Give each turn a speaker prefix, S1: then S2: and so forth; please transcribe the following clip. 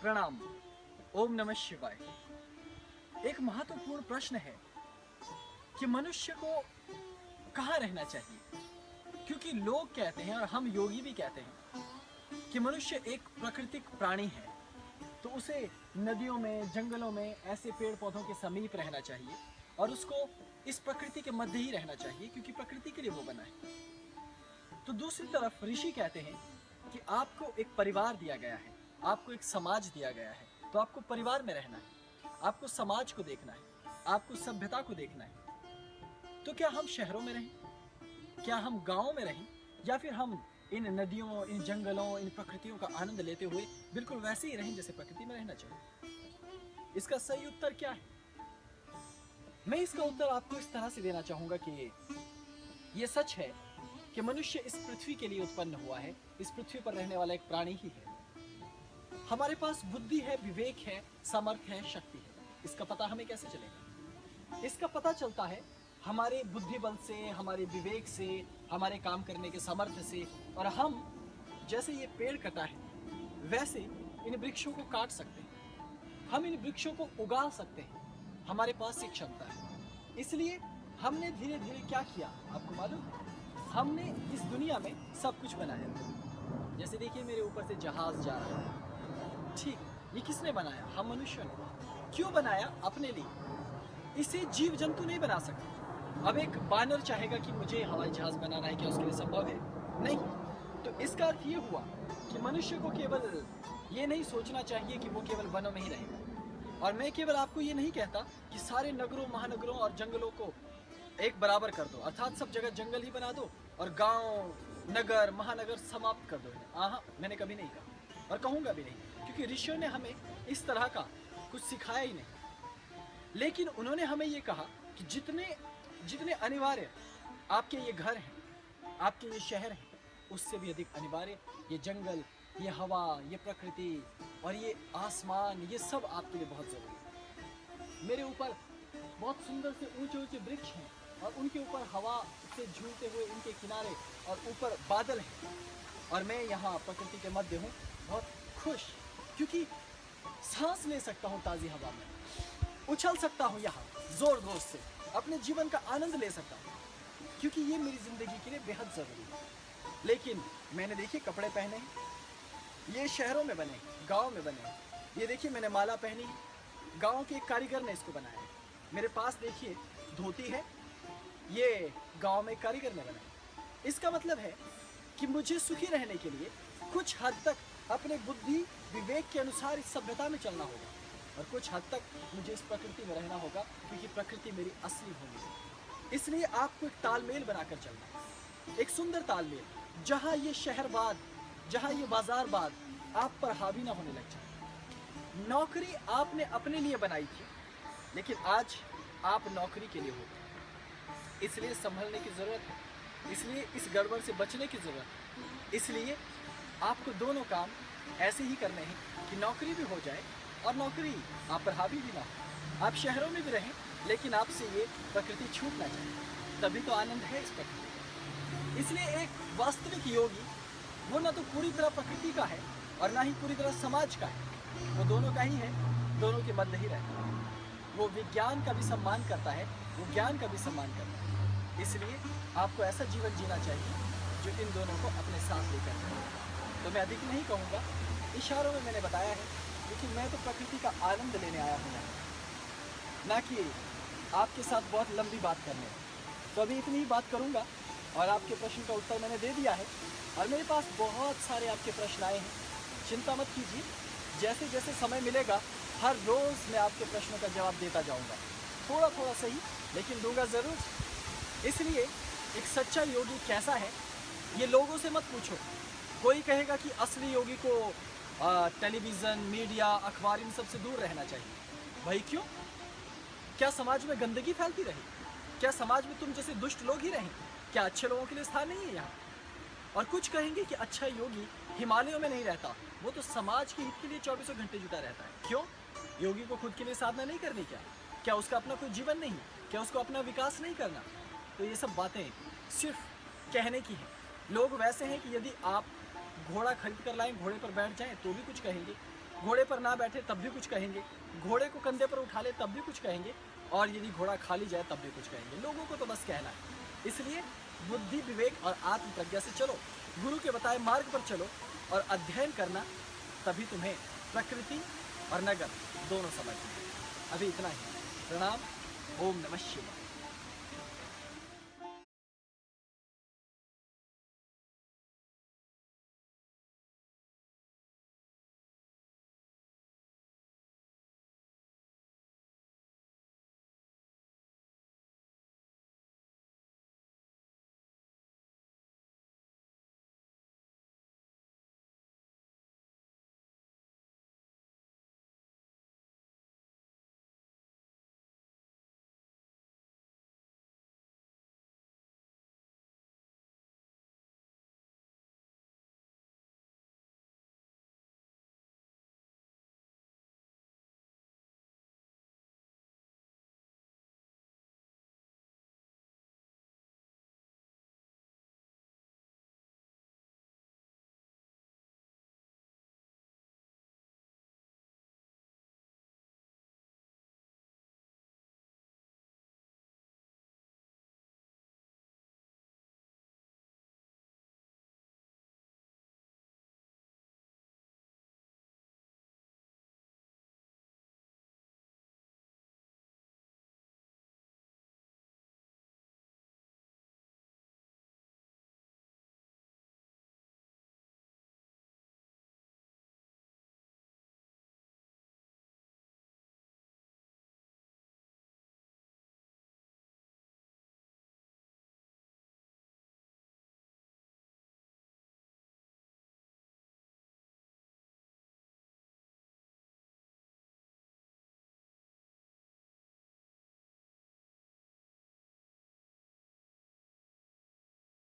S1: प्रणाम। ओम नमः शिवाय। एक महत्वपूर्ण प्रश्न है कि मनुष्य को कहाँ रहना चाहिए, क्योंकि लोग कहते हैं और हम योगी भी कहते हैं कि मनुष्य एक प्राकृतिक प्राणी है, तो उसे नदियों में, जंगलों में, ऐसे पेड़ पौधों के समीप रहना चाहिए और उसको इस प्रकृति के मध्य ही रहना चाहिए, क्योंकि प्रकृति के लिए वो बना है। तो दूसरी तरफ ऋषि कहते हैं कि आपको एक परिवार दिया गया है, आपको एक समाज दिया गया है, तो आपको परिवार में रहना है, आपको समाज को देखना है, आपको सभ्यता को देखना है। तो क्या हम शहरों में रहें, क्या हम गाँव में रहें, या फिर हम इन नदियों, इन जंगलों, इन प्रकृतियों का आनंद लेते हुए बिल्कुल वैसे ही रहें जैसे प्रकृति में रहना चाहिए? इसका सही उत्तर क्या है? मैं इसका उत्तर आपको इस तरह से देना चाहूंगा कि ये सच है कि मनुष्य इस पृथ्वी के लिए उत्पन्न हुआ है, इस पृथ्वी पर रहने वाला एक प्राणी ही है। हमारे पास बुद्धि है, विवेक है, सामर्थ्य है, शक्ति है। इसका पता हमें कैसे चलेगा? इसका पता चलता है हमारे बुद्धि बल से, हमारे विवेक से, हमारे काम करने के सामर्थ्य से। और हम जैसे ये पेड़ कटा है, वैसे इन वृक्षों को काट सकते हैं, हम इन वृक्षों को उगा सकते हैं। हमारे पास ये क्षमता है। इसलिए हमने धीरे धीरे क्या किया, आपको मालूम है? हमने इस दुनिया में सब कुछ बनाया। जैसे देखिए, मेरे ऊपर से जहाज जा रहा है, ठीक, ये किसने बनाया? हम मनुष्य ने। क्यों बनाया? अपने लिए। इसे जीव जंतु नहीं बना सकते। अब एक बानर चाहेगा कि मुझे हवाई जहाज बनाना है, क्या उसके लिए संभव है? नहीं। तो इसका अर्थ ये हुआ कि मनुष्य को केवल ये नहीं सोचना चाहिए कि वो केवल वनों में ही रहेगा। और मैं केवल आपको ये नहीं कहता कि सारे नगरों, महानगरों और जंगलों को एक बराबर कर दो, अर्थात सब जगह जंगल ही बना दो और गांव, नगर, महानगर समाप्त कर दो। हाँ, मैंने कभी नहीं कहा और कहूँगा भी नहीं, क्योंकि ऋषियों ने हमें इस तरह का कुछ सिखाया ही नहीं। लेकिन उन्होंने हमें ये कहा कि जितने जितने अनिवार्य आपके ये घर हैं, आपके ये शहर हैं, उससे भी अधिक अनिवार्य ये जंगल, ये हवा, ये प्रकृति और ये आसमान, ये सब आपके लिए बहुत ज़रूरी है। मेरे ऊपर बहुत सुंदर से ऊंचे ऊंचे वृक्ष हैं और उनके ऊपर हवा से झूलते हुए उनके किनारे और ऊपर बादल हैं, और मैं यहाँ प्रकृति के मध्य हूँ, बहुत खुश, क्योंकि सांस ले सकता हूँ ताज़ी हवा में, उछल सकता हूँ यहाँ जोर जोर से, अपने जीवन का आनंद ले सकता हूँ, क्योंकि ये मेरी ज़िंदगी के लिए बेहद ज़रूरी है। लेकिन मैंने देखिए कपड़े पहने हैं, ये शहरों में बने, गांव में बने। ये देखिए मैंने माला पहनी है, गांव के एक कारीगर ने इसको बनाया है। मेरे पास देखिए धोती है, ये गांव में कारीगर ने बनाया। इसका मतलब है कि मुझे सुखी रहने के लिए कुछ हद तक अपने बुद्धि विवेक के अनुसार इस सभ्यता में चलना होगा, और कुछ हद तक मुझे इस प्रकृति में रहना होगा, क्योंकि प्रकृति मेरी असली भूमि है। इसलिए आपको एक तालमेल बनाकर चलना है, एक सुंदर तालमेल, जहाँ ये शहरवाद, जहाँ ये बाजारवाद आप पर हावी ना होने लग जाए। नौकरी आपने अपने लिए बनाई थी, लेकिन आज आप नौकरी के लिए हो, इसलिए संभलने की ज़रूरत है, इसलिए इस गड़बड़ से बचने की ज़रूरत है। इसलिए आपको दोनों काम ऐसे ही करने हैं कि नौकरी भी हो जाए और नौकरी आप पर हावी भी ना हो। आप शहरों में भी रहें, लेकिन आपसे ये प्रकृति छूट ना जाए, तभी तो आनंद है इस प्रकृति। इसलिए एक वास्तविक योगी वो ना तो पूरी तरह प्रकृति का है और ना ही पूरी तरह समाज का है, वो दोनों का ही है, दोनों के मध्य ही रहता है। वो विज्ञान का भी सम्मान करता है, वो ज्ञान का भी सम्मान करता है। इसलिए आपको ऐसा जीवन जीना चाहिए जो इन दोनों को अपने साथ लेकर चले। तो मैं अधिक नहीं कहूँगा, इशारों में मैंने बताया है, लेकिन मैं तो प्रकृति का आनंद लेने आया हूँ, ना कि आपके साथ बहुत लंबी बात करने। तो अभी इतनी ही बात करूँगा और आपके प्रश्न का उत्तर मैंने दे दिया है, और मेरे पास बहुत सारे आपके प्रश्न आए हैं। चिंता मत कीजिए, जैसे जैसे समय मिलेगा हर रोज़ मैं आपके प्रश्नों का जवाब देता जाऊंगा, थोड़ा थोड़ा सही, लेकिन दूंगा ज़रूर। इसलिए एक सच्चा योगी कैसा है, ये लोगों से मत पूछो। कोई कहेगा कि असली योगी को टेलीविज़न, मीडिया, अखबार, इन सब से दूर रहना चाहिए। भाई क्यों? क्या समाज में गंदगी फैलती रही? क्या समाज में तुम जैसे दुष्ट लोग ही रहें? क्या अच्छे लोगों के लिए स्थान नहीं है यहाँ? और कुछ कहेंगे कि अच्छा योगी हिमालयों में नहीं रहता, वो तो समाज के हित के लिए 24 घंटे जुटा रहता है। क्यों? योगी को खुद के लिए साधना नहीं करनी क्या? क्या उसका अपना कोई जीवन नहीं? क्या उसको अपना विकास नहीं करना? तो ये सब बातें सिर्फ कहने की हैं। लोग वैसे हैं कि यदि आप घोड़ा खरीद कर लाएं, घोड़े पर बैठ जाएं, तो भी कुछ कहेंगे, घोड़े पर ना बैठे तब भी कुछ कहेंगे, घोड़े को कंधे पर उठा ले तब भी कुछ कहेंगे, और यदि घोड़ा खाली जाए तब भी कुछ कहेंगे। लोगों को तो बस कहना है। इसलिए बुद्धि, विवेक और आत्म प्रज्ञा से चलो, गुरु के बताए मार्ग पर चलो और अध्ययन करना, तभी तुम्हें प्रकृति और नगर दोनों समझ में। अभी इतना ही। प्रणाम। ओम नमः शिवाय।